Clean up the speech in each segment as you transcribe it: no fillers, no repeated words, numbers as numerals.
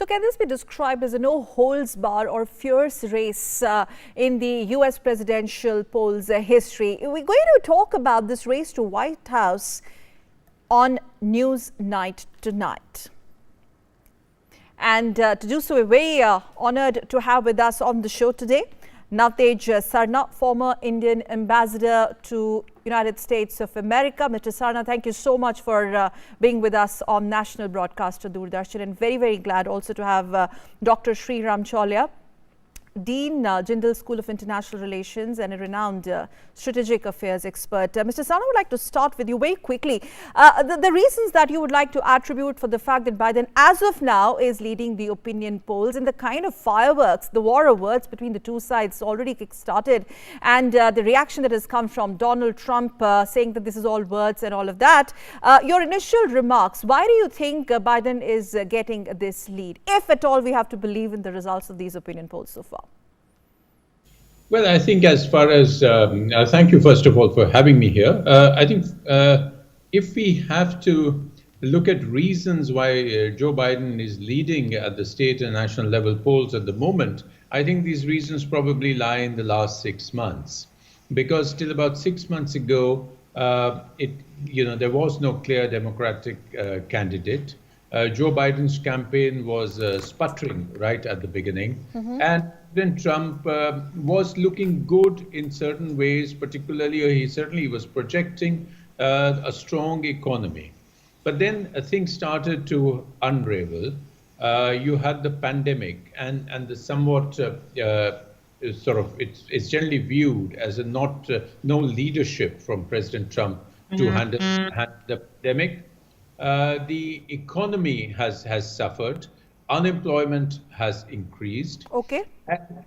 So can this be described as a no-holds-barred or fierce race in the U.S. presidential polls history? We're going to talk about this race to White House on News Night tonight. And to do so, we're very honored to have with us on the show today Navtej Sarna, former Indian ambassador to United States of America. Mr. Sarna, thank you so much for being with us on national broadcaster Doordarshan, and very, very glad also to have Dr. Sriram Chaulia, Dean, Jindal School of International Relations and a renowned strategic affairs expert. Mr. Sarna, I would like to start with you very quickly. The reasons that you would like to attribute for the fact that Biden, as of now, is leading the opinion polls, and the kind of fireworks, the war of words between the two sides already kick-started, and the reaction that has come from Donald Trump saying that this is all words and all of that. Your initial remarks, why do you think Biden is getting this lead, if at all we have to believe in the results of these opinion polls so far? Well, I think as far as, thank you first of all for having me here. I think if we have to look at reasons why Joe Biden is leading at the state and national level polls at the moment, I think these reasons probably lie in the last 6 months. Because till about 6 months ago, there was no clear Democratic candidate. Joe Biden's campaign was sputtering right at the beginning. And President Trump was looking good in certain ways, particularly he certainly was projecting a strong economy. But then things started to unravel. You had the pandemic and the somewhat it's generally viewed as a no leadership from President Trump to handle the pandemic. The economy has suffered. Unemployment has increased. Okay.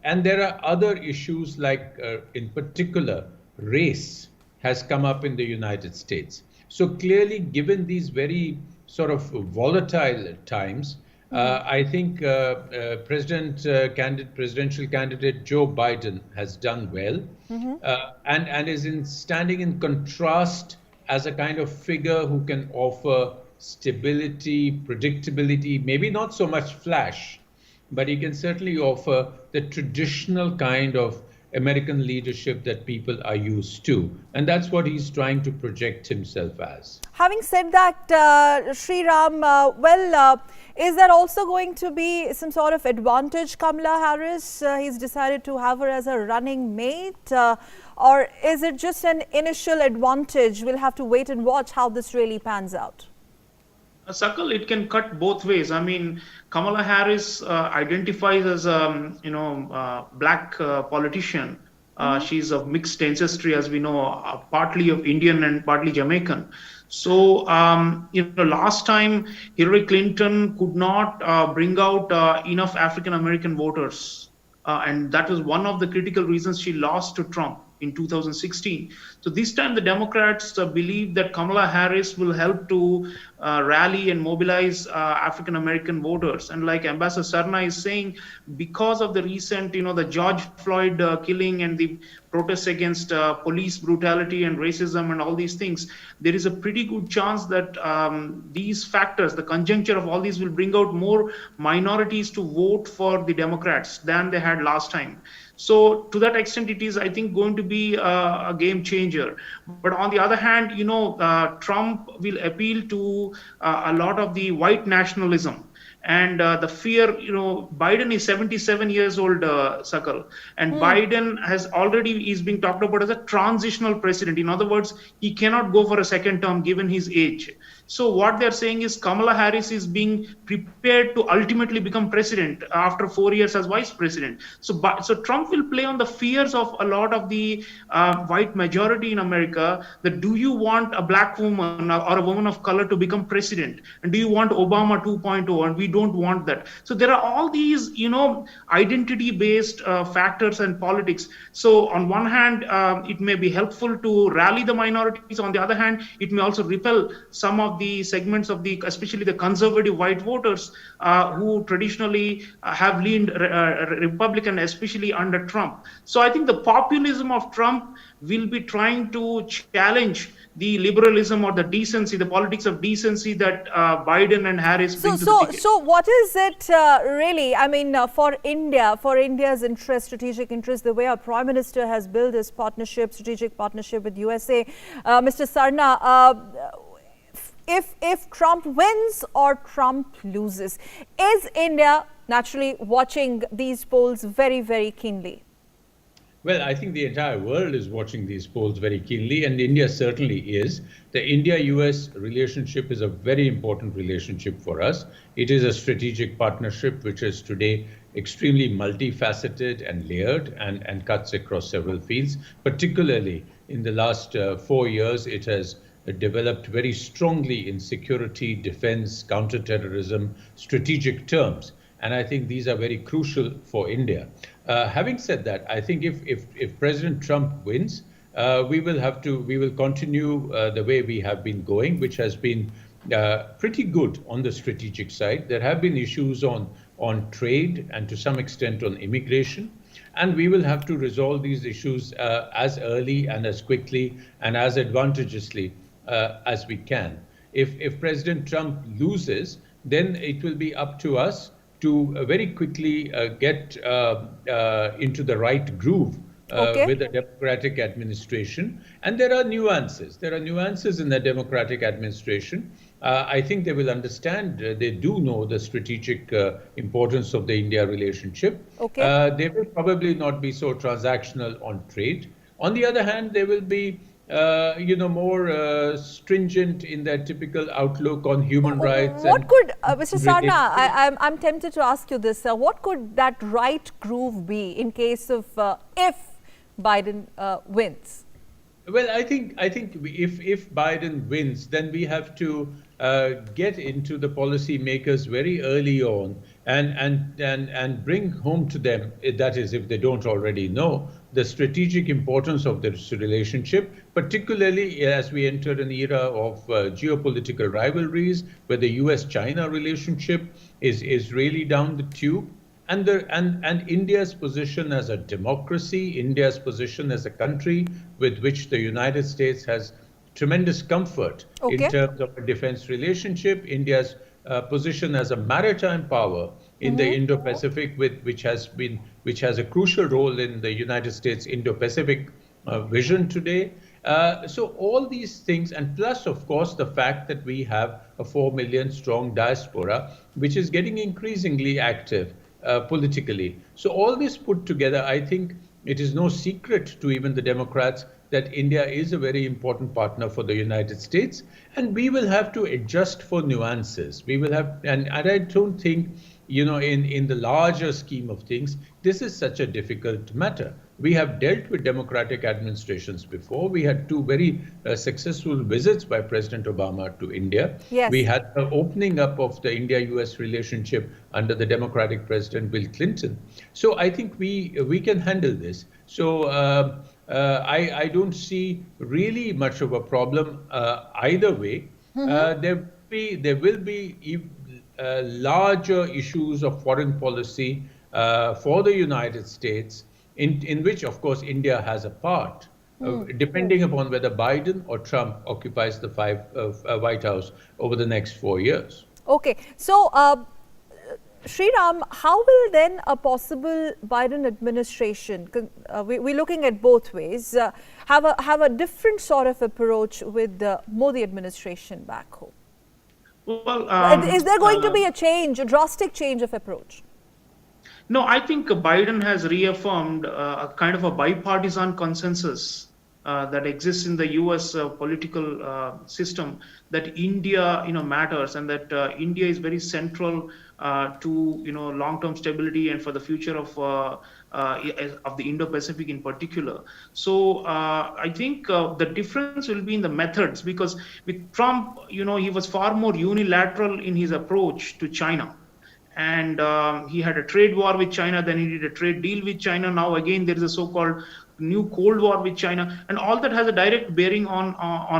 And there are other issues like, in particular, race has come up in the United States. So clearly, given these very sort of volatile times, I think presidential candidate Joe Biden has done well and is standing in contrast as a kind of figure who can offer stability, predictability, maybe not so much flash, but he can certainly offer the traditional kind of American leadership that people are used to. And that's what he's trying to project himself as. Having said that, Sriram, is there also going to be some sort of advantage Kamala Harris? He's decided to have her as a running mate, or is it just an initial advantage? We'll have to wait and watch how this really pans out. Sakal, it can cut both ways. I mean, Kamala Harris identifies as a black politician. She's of mixed ancestry, as we know, partly of Indian and partly Jamaican. So, last time Hillary Clinton could not bring out enough African American voters, and that was one of the critical reasons she lost to Trump in 2016. So this time the Democrats believe that Kamala Harris will help to rally and mobilize African American voters. And like Ambassador Sarna is saying, because of the recent, the George Floyd killing and the protests against police brutality and racism and all these things, there is a pretty good chance that these factors, the conjuncture of all these, will bring out more minorities to vote for the Democrats than they had last time. So to that extent, it is, I think, going to be a game changer. But on the other hand, Trump will appeal to a lot of the white nationalism. And the fear, Biden is 77 years old, Sakal, and Biden is being talked about as a transitional president. In other words, he cannot go for a second term given his age. So what they're saying is Kamala Harris is being prepared to ultimately become president after 4 years as vice president. So Trump will play on the fears of a lot of the white majority in America, that do you want a black woman or a woman of color to become president? And do you want Obama 2.0? And we don't want that. So there are all these, identity-based factors and politics. So on one hand, it may be helpful to rally the minorities. On the other hand, it may also repel some of the segments of the, especially the conservative white voters who traditionally have leaned Republican, especially under Trump. So I think the populism of Trump will be trying to challenge the liberalism or the decency, the politics of decency that Biden and Harris bring to the ticket. So what is it really? I mean, for India, for India's interest, strategic interest, the way our Prime Minister has built his partnership, strategic partnership with USA, Mr. Sarna, if Trump wins or Trump loses, is India naturally watching these polls very, very keenly? Well, I think the entire world is watching these polls very keenly, and India certainly is. The India-US relationship is a very important relationship for us. It is a strategic partnership which is today extremely multifaceted and layered and cuts across several fields. Particularly in the last 4 years, it has developed very strongly in security, defense, counterterrorism, strategic terms. And I think these are very crucial for India. Having said that, I think if President Trump wins, we will continue the way we have been going, which has been pretty good on the strategic side. There have been issues on trade and to some extent on immigration. And we will have to resolve these issues as early and as quickly and as advantageously as we can. If President Trump loses, then it will be up to us to very quickly get into the right groove with the Democratic administration. And there are nuances. There are nuances in the Democratic administration. I think they will understand, they do know the strategic importance of the India relationship. They will probably not be so transactional on trade. On the other hand, they will be more stringent in their typical outlook on human rights. What could, Mr. Sarna, I'm tempted to ask you this, what could that right groove be in case of if Biden wins? Well, I think if Biden wins, then we have to get into the policymakers very early on and bring home to them, that is, if they don't already know, the strategic importance of this relationship, particularly as we enter an era of geopolitical rivalries, where the US-China relationship is really down the tube. And India's position as a democracy, India's position as a country with which the United States has tremendous comfort in terms of a defense relationship, India's position as a maritime power in the Indo-Pacific, which has a crucial role in the United States Indo-Pacific vision today. So all these things, and plus, of course, the fact that we have a 4 million strong diaspora, which is getting increasingly active politically. So all this put together, I think it is no secret to even the Democrats that India is a very important partner for the United States, and we will have to adjust for nuances. We will have, and I don't think, in the larger scheme of things, this is such a difficult matter. We have dealt with democratic administrations before. We had 2 very successful visits by President Obama to India. Yes. We had the opening up of the India-US relationship under the Democratic President Bill Clinton. So I think we can handle this. So I don't see really much of a problem either way. There will be larger issues of foreign policy for the United States, in which, of course, India has a part, depending upon whether Biden or Trump occupies the White House over the next 4 years. Okay. So, Sriram, how will then a possible Biden administration, we're looking at both ways, have a different sort of approach with the Modi administration back home? Well, is there going to be a drastic change of approach? No, I think Biden has reaffirmed a kind of a bipartisan consensus that exists in the U.S. Political system, that India, matters, and that India is very central to, long-term stability and for the future of the Indo-Pacific in particular. So I think the difference will be in the methods, because with Trump, he was far more unilateral in his approach to China. And he had a trade war with China, then he did a trade deal with China. Now again, there is a so-called new Cold War with China, and all that has a direct bearing on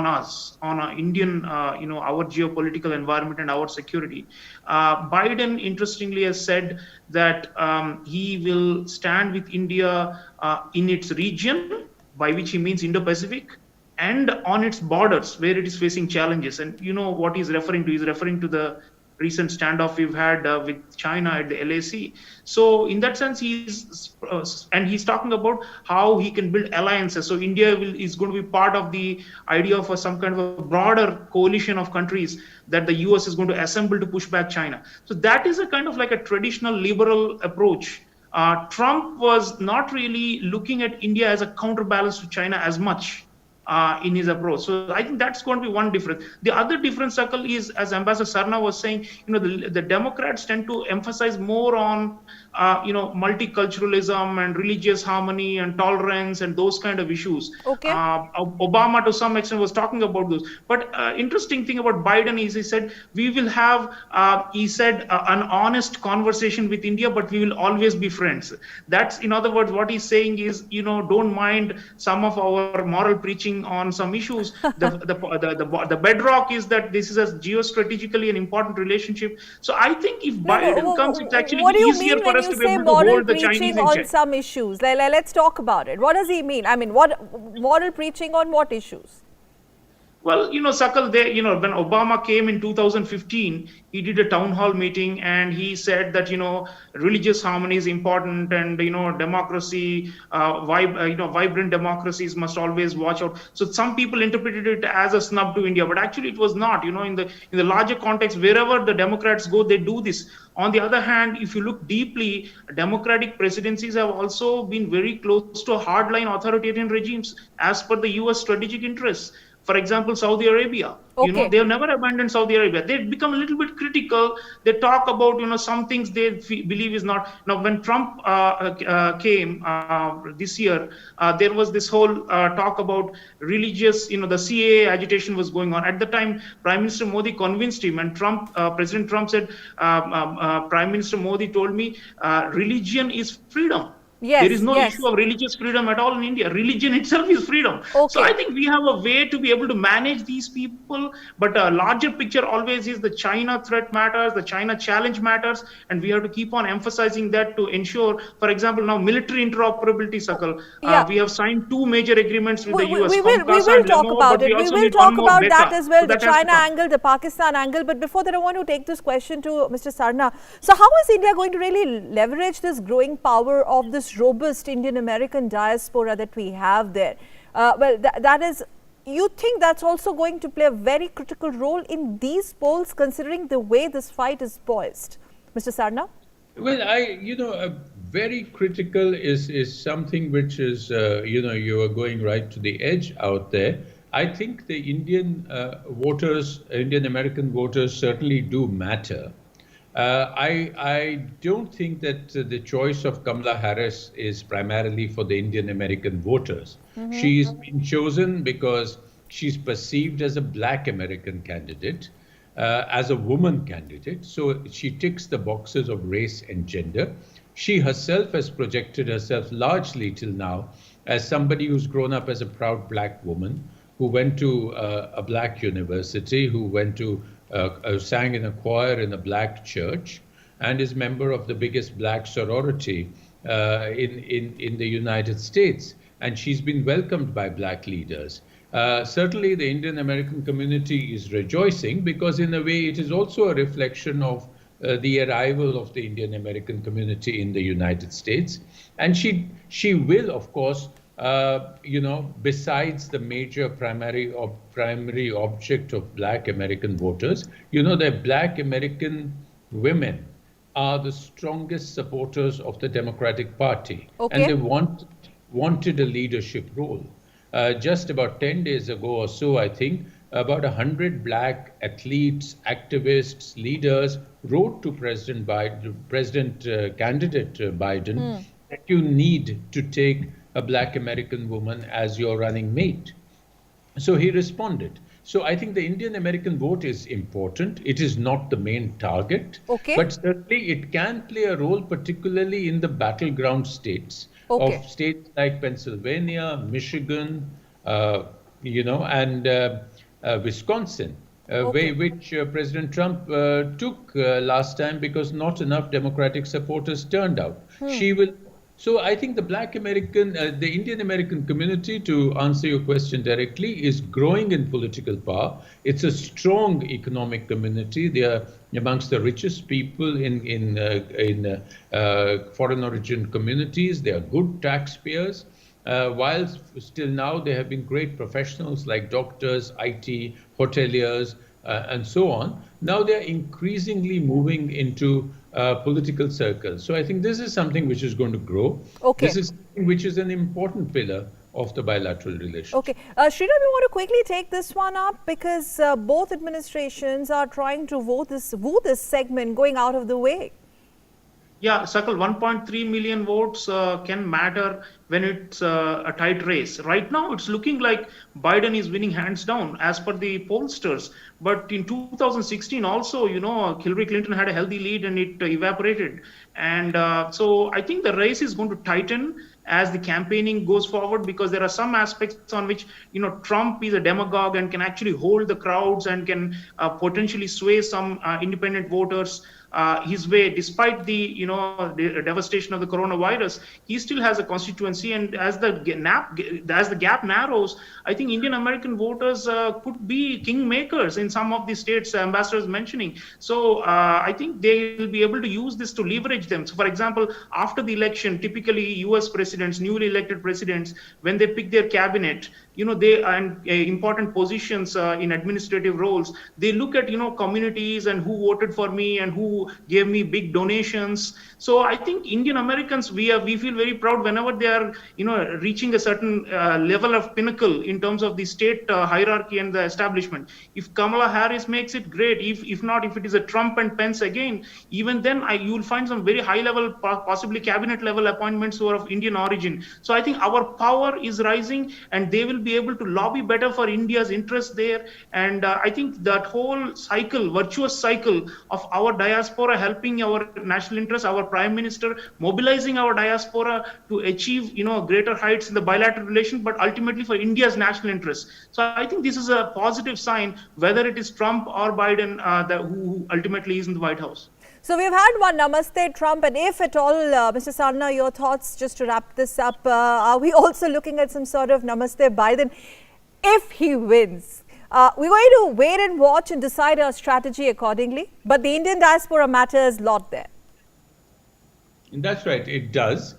us, on our Indian, our geopolitical environment and our security. Biden, interestingly, has said that he will stand with India in its region, by which he means Indo-Pacific, and on its borders where it is facing challenges. And you know what he's referring to? He's referring to the recent standoff we've had with China at the LAC. So in that sense, he's talking about how he can build alliances. So India is going to be part of the idea of some kind of a broader coalition of countries that the US is going to assemble to push back China. So that is a kind of like a traditional liberal approach. Trump was not really looking at India as a counterbalance to China as much in his approach. So I think that's going to be one difference. The other difference, Sakal, is, as Ambassador Sarna was saying, the Democrats tend to emphasize more on multiculturalism and religious harmony and tolerance and those kind of issues. Okay. Obama to some extent was talking about those. But interesting thing about Biden is he said we will have an honest conversation with India, but we will always be friends. That's, in other words, what he's saying is, don't mind some of our moral preaching on some issues. The bedrock is that this is a geostrategically an important relationship. So I think if Biden comes, it's actually easier for us to be able to hold the Chinese in check. On some issues, let's talk about it. What does he mean? I mean, what moral preaching on what issues? Well, Sakal, when Obama came in 2015, he did a town hall meeting and he said that, religious harmony is important and, democracy, vibrant democracies must always watch out. So some people interpreted it as a snub to India, but actually it was not. In the larger context, wherever the Democrats go, they do this. On the other hand, if you look deeply, Democratic presidencies have also been very close to hardline authoritarian regimes as per the US strategic interests. For example, Saudi Arabia, okay. They have never abandoned Saudi Arabia. They've become a little bit critical. They talk about, some things they believe is not. Now, when Trump came this year, there was this whole talk about religious, the CAA agitation was going on. At the time, Prime Minister Modi convinced him, and President Trump said, Prime Minister Modi told me, religion is freedom. Yes, there is no issue of religious freedom at all in India. Religion itself is freedom. Okay. So I think we have a way to be able to manage these people. But a larger picture always is the China threat matters, the China challenge matters. And we have to keep on emphasizing that to ensure, for example, now military interoperability, Sakal. Yeah. We have signed 2 major agreements with the US. We will talk about it. We will talk about that as well, so the China angle, the Pakistan angle. But before that, I want to take this question to Mr. Sarna. So how is India going to really leverage this growing power of this robust Indian American diaspora that we have there? That is, you think that's also going to play a very critical role in these polls, considering the way this fight is poised? Mr. Sarna? Well, very critical is something which is, you are going right to the edge out there. I think the Indian Indian American voters certainly do matter. I don't think that the choice of Kamala Harris is primarily for the Indian American voters. Mm-hmm. She's been chosen because she's perceived as a Black American candidate, as a woman candidate. So she ticks the boxes of race and gender. She herself has projected herself largely till now as somebody who's grown up as a proud Black woman, who went to a Black university, who went to sang in a choir in a Black church, and is member of the biggest Black sorority in the United States. And she's been welcomed by Black leaders. Certainly the Indian American community is rejoicing, because in a way it is also a reflection of the arrival of the Indian American community in the United States. And she will, of course, besides the major primary object of Black American voters, that Black American women are the strongest supporters of the Democratic Party. Okay. And they wanted a leadership role. Just about 10 days ago or so, I think, about 100 Black athletes, activists, leaders wrote to candidate Biden that you need to take a Black American woman as your running mate. So he responded. So I think the Indian American vote is important. It is not the main target, Okay. but certainly it can play a role, particularly in the battleground states of Okay. states like Pennsylvania, Michigan, and Wisconsin, Okay. which President Trump took last time because not enough Democratic supporters turned out. She will. So I think the Indian American community, to answer your question directly, is growing in political power. It's a strong economic community. They are amongst the richest people in foreign origin communities. They are good taxpayers. While still now there have been great professionals like doctors, IT, hoteliers, and so on. Now they're increasingly moving into political circles. So I think this is something which is going to grow. Okay. This is something which is an important pillar of the bilateral relationship. Okay. Sriram, you want to quickly take this one up because both administrations are trying to woo this segment going out of the way. Yeah, Sakal, 1.3 million votes can matter when it's a tight race. Right now, it's looking like Biden is winning hands down as per the pollsters. But in 2016 also, Hillary Clinton had a healthy lead and it evaporated. And so I think the race is going to tighten as the campaigning goes forward, because there are some aspects on which, Trump is a demagogue and can actually hold the crowds and can potentially sway some independent voters his way. Despite the devastation of the coronavirus, he still has a constituency, and as the gap narrows, I think Indian American voters could be kingmakers in some of the states ambassadors mentioning. So I think they will be able to use this to leverage them. So for example, after the election, typically US presidents, newly elected presidents, when they pick their cabinet, they and important positions in administrative roles, they look at communities and who voted for me and who gave me big donations. So I think Indian Americans, we feel very proud whenever they are reaching a certain level of pinnacle in terms of the state hierarchy and the establishment. If Kamala Harris makes it, great. If not, if it is a Trump and Pence again, even then you will find some very high level, possibly cabinet level appointments who are of Indian origin. So I think our power is rising, and they will be able to lobby better for India's interests there. And I think that whole cycle, virtuous cycle of our diaspora helping our national interests, our prime minister mobilizing our diaspora to achieve greater heights in the bilateral relation, but ultimately for India's national interests. So I think this is a positive sign, whether it is Trump or Biden who ultimately is in the White House. So we've had one Namaste Trump, and if at all, Mr. Sarna, your thoughts just to wrap this up, are we also looking at some sort of Namaste Biden if he wins? We're going to wait and watch and decide our strategy accordingly, but the Indian diaspora matters a lot there. That's right, it does.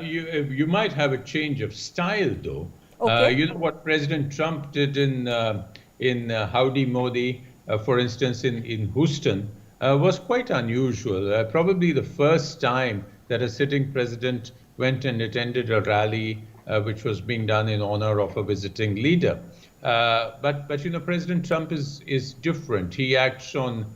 You might have a change of style, though. Okay. What President Trump did in Howdy Modi, for instance, in Houston, was quite unusual. Probably the first time that a sitting president went and attended a rally which was being done in honor of a visiting leader. But President Trump is different. He acts on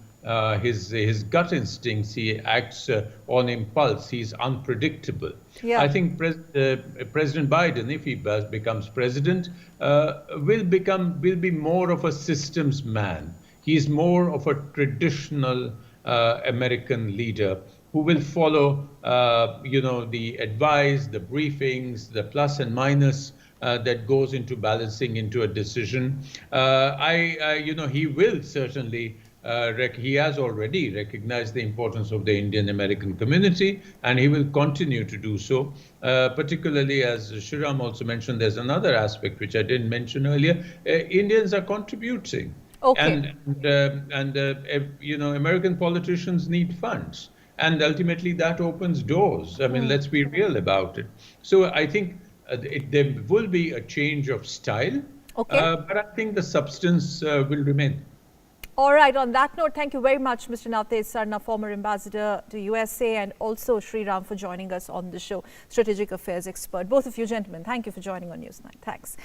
his gut instincts. He acts on impulse. He's unpredictable. Yeah. I think President Biden, if he becomes president, will be more of a systems man. He's more of a traditional American leader who will follow, the advice, the briefings, the plus and minus that goes into balancing into a decision. He will certainly. He has already recognized the importance of the Indian American community, and he will continue to do so. Particularly, as Sriram also mentioned, there's another aspect which I didn't mention earlier. Indians are contributing. Okay. And American politicians need funds, and ultimately that opens doors. I mean, let's be real about it. So I think there will be a change of style, Okay. but I think the substance will remain. All right. On that note, thank you very much, Mr. Navtej Sarna, former ambassador to USA, and also Sriram for joining us on the show, strategic affairs expert. Both of you gentlemen, thank you for joining on Newsnight. Thanks.